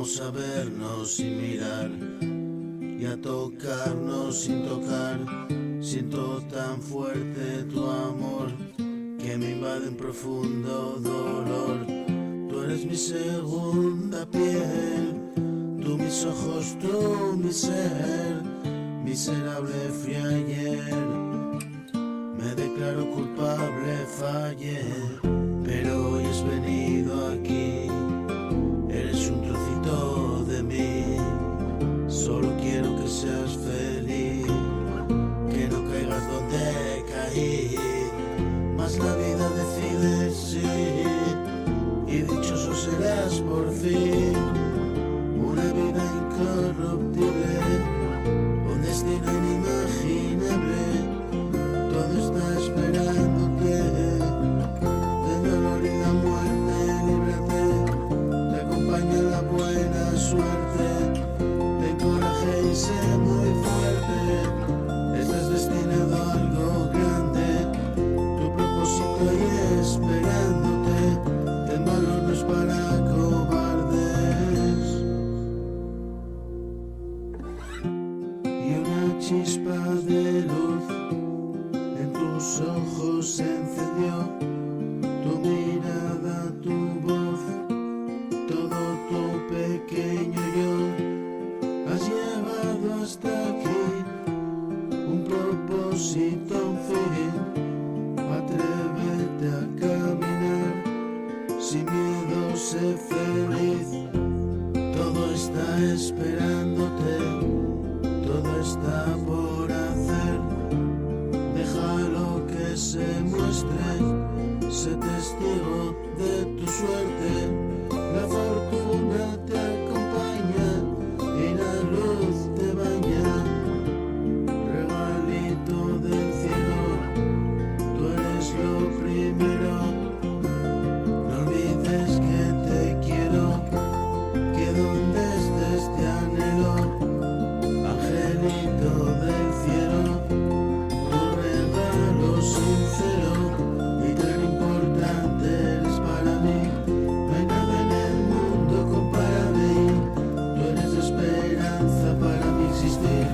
Vamos a vernos sin mirar y a tocarnos sin tocar. Siento tan fuerte tu amor que me invade en profundo dolor. Tú eres mi segunda piel, tú mis ojos, tú mi ser. Miserable fui ayer, me declaro culpable, fallé, pero hoy has venido aquí. Eres un trocito de mí, solo quiero que seas feliz, que no caigas donde caí, mas la vida decide sí, y dichoso serás por fin. Una vida incorruptible, un destino inimaginable, todo está esperándote, del dolor y la muerte líbrate, te acompaña la buena suerte, ten coraje y sé muy fuerte, estás destinado a algo grande, tu propósito ahí esperándote, ten valor, no es para cobardes. Y una chispa de luz en tus ojos se encendió, tu mirada, tu voz, todo tu pequeño yo, has llevado hasta aquí un propósito, un fin, atrévete a caminar, sin miedo sé feliz, todo está esperándote, todo está por hacer, déjalo que se muestre, sé testigo de tu suerte, la fortuna te acompaña y la luz te baña, regalito del cielo, tú eres lo primero, no olvides que te quiero, que donde estés te anhelo. Angelito del cielo, tu regalo sincero y tan importante eres para mí. No hay nada en el mundo comparable, tú eres la esperanza para mi existir.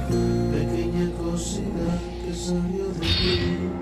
Pequeña cosita que salió de ti.